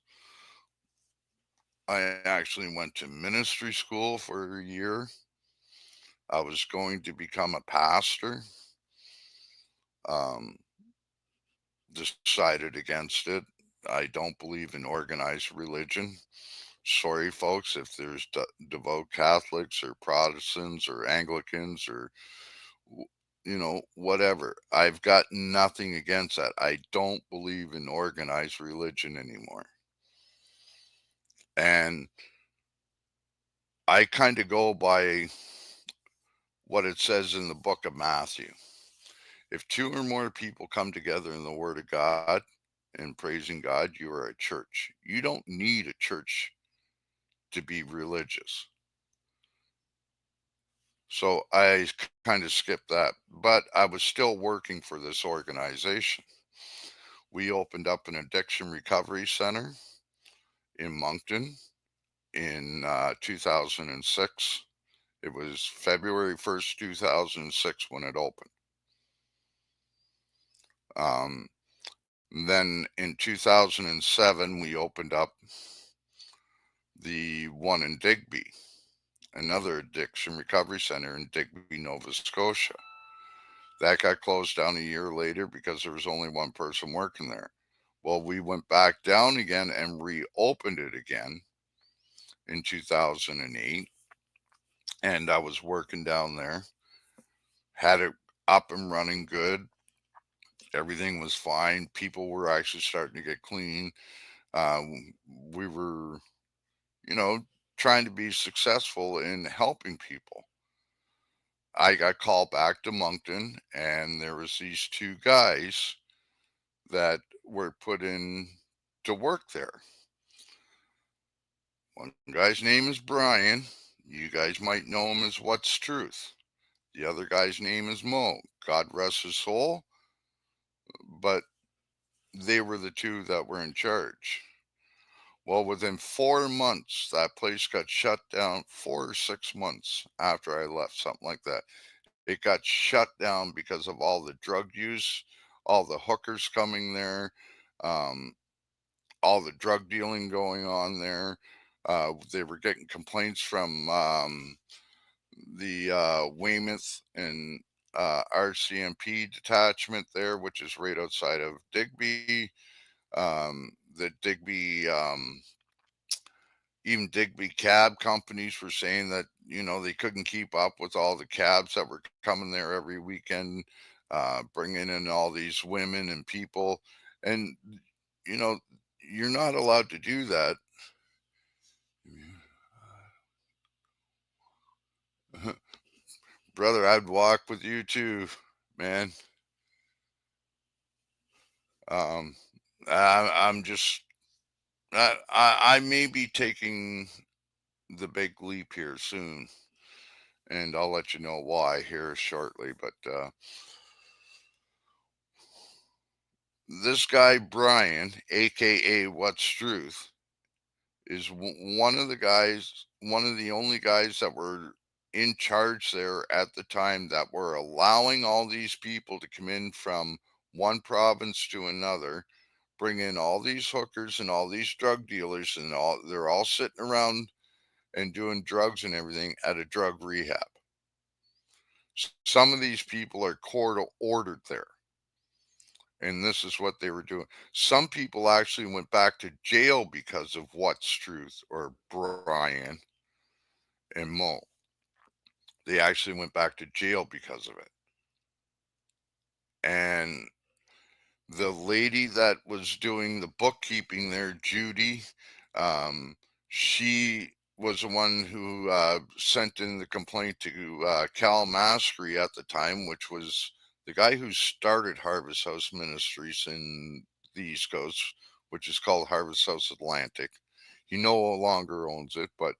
[SPEAKER 8] I actually went to ministry school for a year. I was going to become a pastor. Um, Decided against it. I don't believe in organized religion. Sorry, folks, if there's devout Catholics or Protestants or Anglicans or, you know, whatever. I've got nothing against that. I don't believe in organized religion anymore. And I kind of go by what it says in the book of Matthew. If two or more people come together in the word of God and praising God, you are a church. You don't need a church to be religious. So I kind of skipped that, but I was still working for this organization. We opened up an addiction recovery center in Moncton in 2006. It was February 1st, 2006 when it opened. Then in 2007, we opened up the one in Digby, another addiction recovery center in Digby, Nova Scotia. That got closed down a year later because there was only one person working there. Well, we went back down again and reopened it again in 2008. And I was working down there. up and running good. Everything was fine. People were actually starting to get clean. We were, you know, trying to be successful in helping people. I got called back to Moncton, and there was these two guys that were put in to work there. One guy's name is Brian. You guys might know him as What's Truth. The other guy's name is Mo. God rest his soul. But they were the two that were in charge. Well, within 4 months, that place got shut down. 4 or 6 months after I left, something like that. It got shut down because of all the drug use, all the hookers coming there, um, all the drug dealing going on there. They were getting complaints from the Weymouth and RCMP detachment there, which is right outside of Digby. The Digby, even Digby cab companies were saying that, you know, they couldn't keep up with all the cabs that were coming there every weekend, bringing in all these women and people. And, you know, you're not allowed to do that. Brother, I'd walk with you too, man. Um, I'm just, I may be taking the big leap here soon, and I'll let you know why here shortly. But this guy, Brian, aka What's Truth, is one of the guys, one of the only guys that were in charge there at the time that were allowing all these people to come in from one province to another, bring in all these hookers and all these drug dealers, and they're all sitting around and doing drugs and everything at a drug rehab. Some of these people are court ordered there, and this is what they were doing. Some people actually went back to jail because of What's Truth or Brian and Mo. They actually went back to jail because of it. And the lady that was doing the bookkeeping there, Judy, she was the one who sent in the complaint to Cal Maskery at the time, which was the guy who started Harvest House Ministries in the East Coast, which is called Harvest House Atlantic. He no longer owns it, but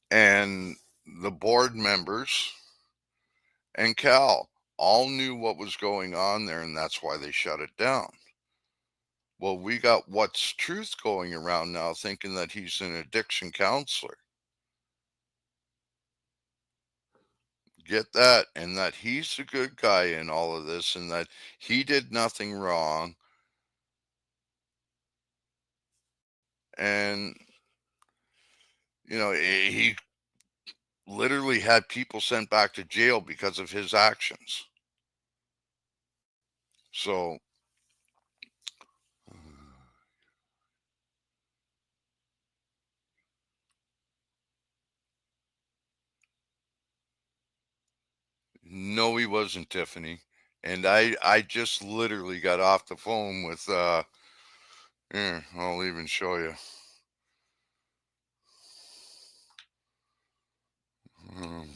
[SPEAKER 8] and the board members and Cal all knew what was going on there, and that's why they shut it down. Well, we got What's Truth going around now thinking that he's an addiction counselor. Get that? And that he's a good guy in all of this, and that he did nothing wrong. And, you know, he literally had people sent back to jail because of his actions. So, no, he wasn't, Tiffany. And I just literally got off the phone with, here, I'll even show you. Um,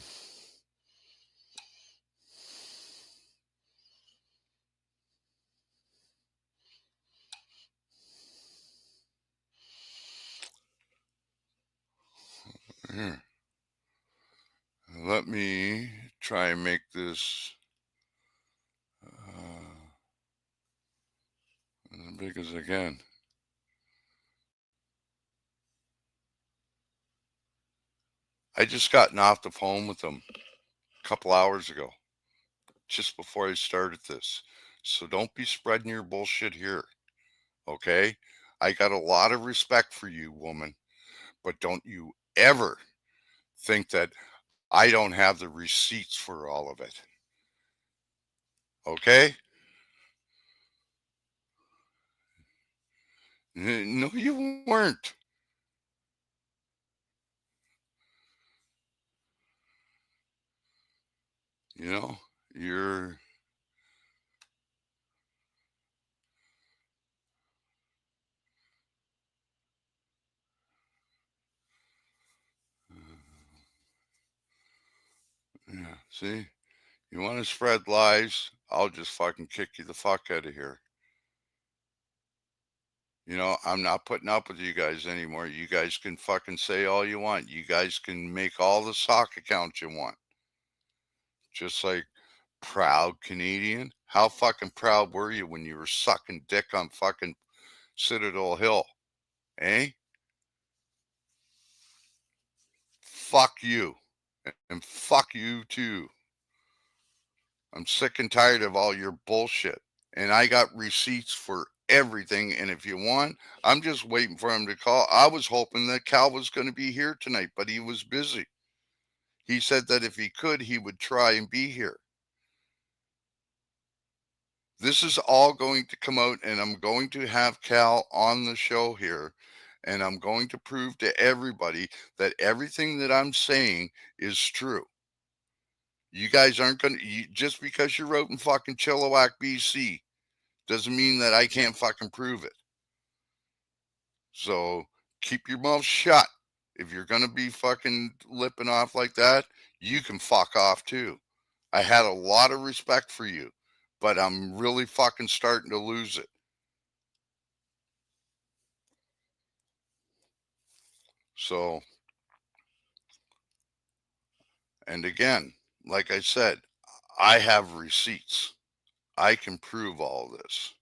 [SPEAKER 8] Here, let me try and make this as big as I can. I just gotten off the phone with them a couple hours ago, just before I started this. So don't be spreading your bullshit here, okay? I got a lot of respect for you, woman, but don't you ever think that I don't have the receipts for all of it. Okay? No, you weren't. You know, you're yeah, see, you want to spread lies, I'll just fucking kick you the fuck out of here. You know, I'm not putting up with you guys anymore. You guys can fucking say all you want. You guys can make all the sock accounts you want. Just like proud Canadian. How fucking proud were you when you were sucking dick on fucking Citadel Hill? Eh? Fuck you. And fuck you too. I'm sick and tired of all your bullshit. And I got receipts for everything. And if you want, I'm just waiting for him to call. I was hoping that Cal was going to be here tonight, but he was busy. He said that if he could, he would try and be here. This is all going to come out, and I'm going to have Cal on the show here, and I'm going to prove to everybody that everything that I'm saying is true. You guys aren't going to, just because you're out in fucking Chilliwack, BC, doesn't mean that I can't fucking prove it. So keep your mouth shut. If you're going to be fucking lipping off like that, you can fuck off too. I had a lot of respect for you, but I'm really fucking starting to lose it. So, and again, like I said, I have receipts. I can prove all this.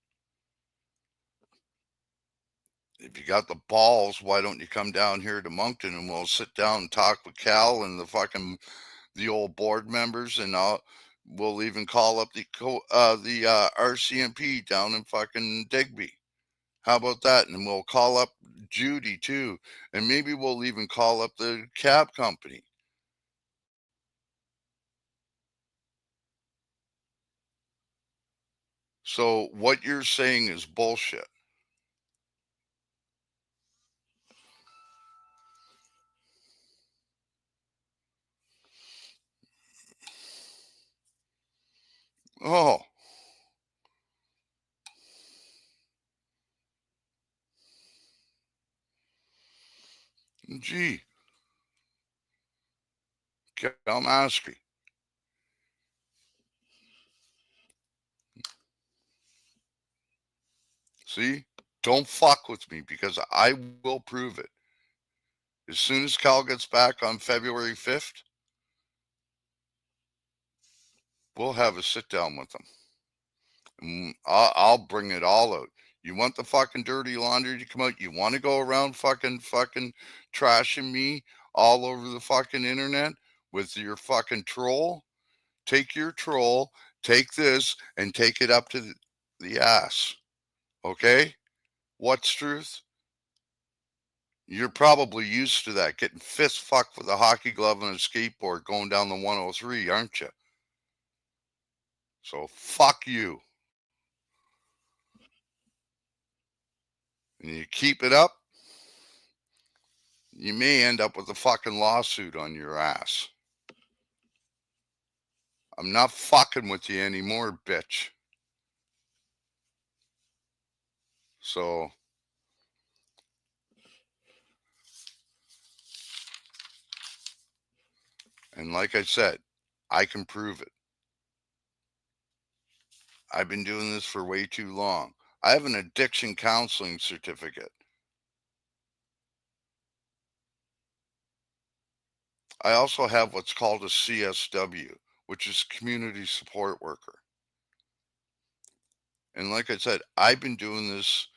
[SPEAKER 8] If you got the balls, why don't you come down here to Moncton and we'll sit down and talk with Cal and the old board members, and we'll even call up the RCMP down in fucking Digby. How about that? And we'll call up Judy too, and maybe we'll even call up the cab company. So what you're saying is bullshit. Oh, gee, Kalmaski. See, don't fuck with me because I will prove it. As soon as Cal gets back on February 5th, we'll have a sit down with him. And I'll bring it all out. You want the fucking dirty laundry to come out? You want to go around fucking trashing me all over the fucking internet with your fucking troll? Take your troll, take this, and take it up to the ass. Okay? What's truth? You're probably used to that, getting fist fucked with a hockey glove and a skateboard going down the 103, aren't you? So fuck you. And you keep it up, you may end up with a fucking lawsuit on your ass. I'm not fucking with you anymore, bitch. So, and like I said, I can prove it. I've been doing this for way too long. I have an addiction counseling certificate. I also have what's called a CSW, which is community support worker. And like I said, I've been doing this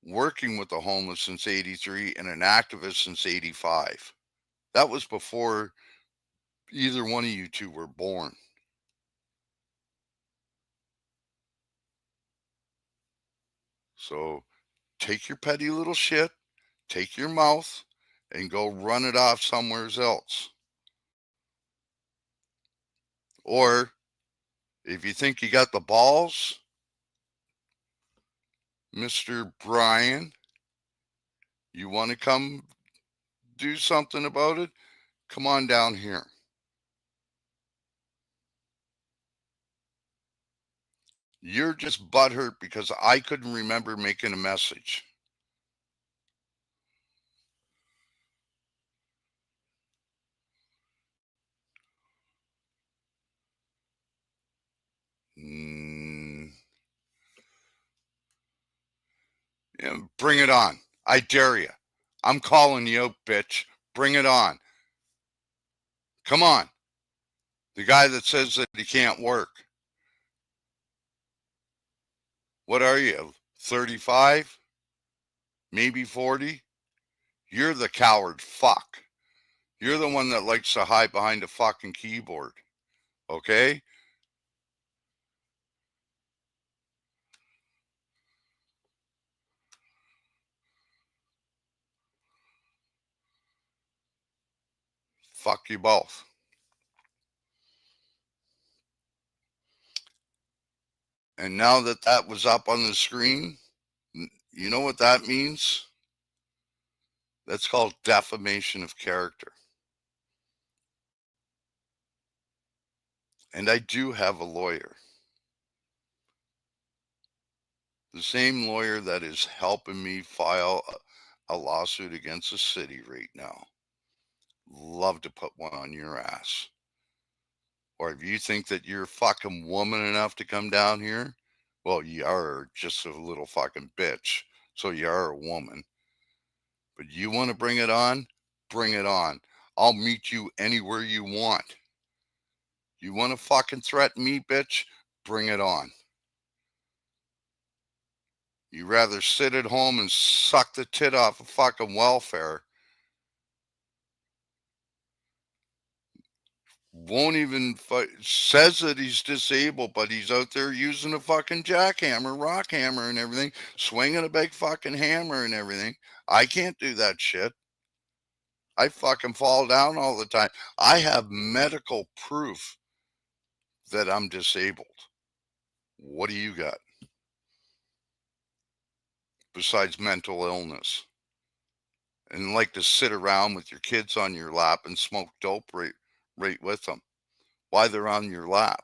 [SPEAKER 8] working with the homeless since 83 and an activist since 85. That was before either one of you two were born. So take your petty little shit, take your mouth, and go run it off somewhere else. Or if you think you got the balls, Mr. Brian, you want to come do something about it? Come on down here. You're just butthurt because I couldn't remember making a message. Yeah, bring it on. I dare you. I'm calling you out, bitch. Bring it on. Come on. The guy that says that he can't work. What are you? 35? Maybe 40? You're the coward fuck. You're the one that likes to hide behind a fucking keyboard. Okay? Fuck you both. And now that that was up on the screen, you know what that means? That's called defamation of character. And I do have a lawyer. The same lawyer that is helping me file a lawsuit against the city right now. Love to put one on your ass. Or if you think that you're fucking woman enough to come down here, well, you are just a little fucking bitch. So you are a woman. But you want to bring it on? Bring it on. I'll meet you anywhere you want. You want to fucking threaten me, bitch? Bring it on. You rather sit at home and suck the tit off of fucking welfare. Won't even says that he's disabled, but he's out there using a fucking jackhammer, rock hammer, and everything, swinging a big fucking hammer and everything. I can't do that shit. I fucking fall down all the time. I have medical proof that I'm disabled. What do you got besides mental illness? And like to sit around with your kids on your lap and smoke dope right with them while they're on your lap.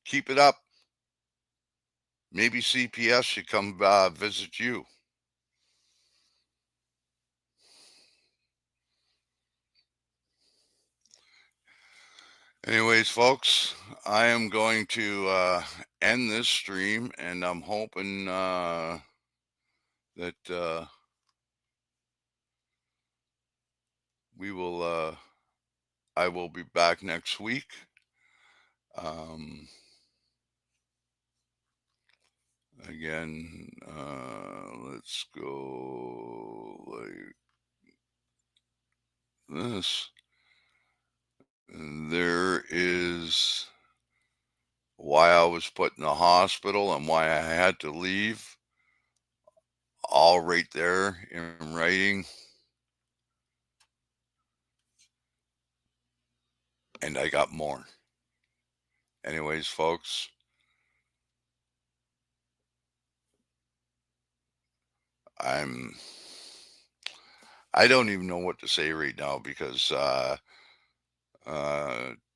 [SPEAKER 8] Keep it up. Maybe CPS should come visit you. Anyways, folks, I am going to end this stream, and I'm hoping that we will. I will be back next week. Again, let's go like this. There is why I was put in the hospital and why I had to leave. All right there in writing. And I got more. Anyways, folks, I don't even know what to say right now because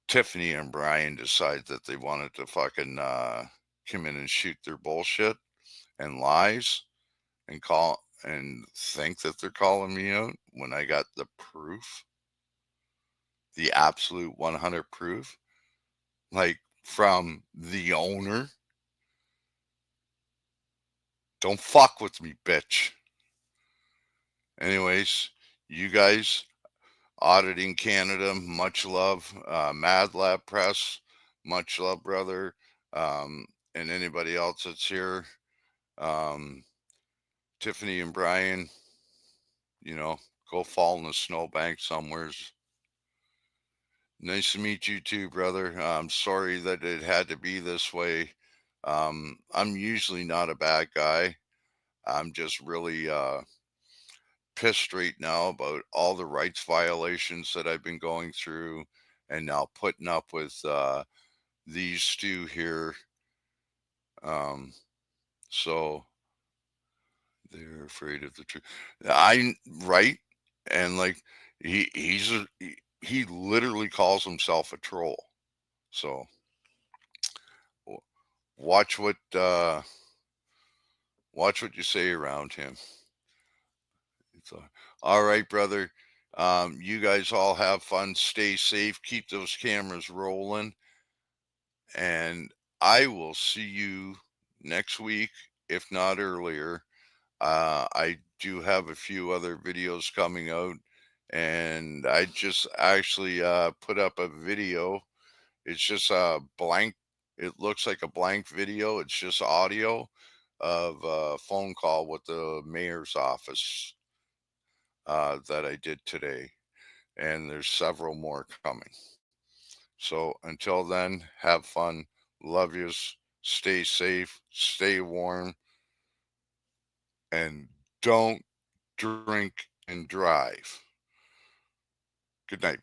[SPEAKER 8] Tiffany and Brian decided that they wanted to fucking come in and shoot their bullshit and lies and call and think that they're calling me out when I got the proof, the absolute 100 proof, like from the owner. Don't fuck with me, bitch. Anyways, you guys, Auditing Canada, much love. Mad Lab Press, much love, brother. And anybody else that's here. Tiffany and Brian, go fall in the snowbank somewheres. Nice to meet you too, brother. I'm sorry that it had to be this way. I'm usually not a bad guy. I'm just really pissed right now about all the rights violations that I've been going through and now putting up with these two here. So they're afraid of the truth. Right? And like he literally calls himself a troll. So watch what you say around him. So, all right, brother. You guys all have fun. Stay safe. Keep those cameras rolling. And I will see you next week, if not earlier. I do have a few other videos coming out. And I just actually put up a video. It's just a blank. It looks like a blank video. It's just audio of a phone call with the mayor's office that I did today. And there's several more coming. So until then, have fun. Love yous. Stay safe. Stay warm. And don't drink and drive. Good night.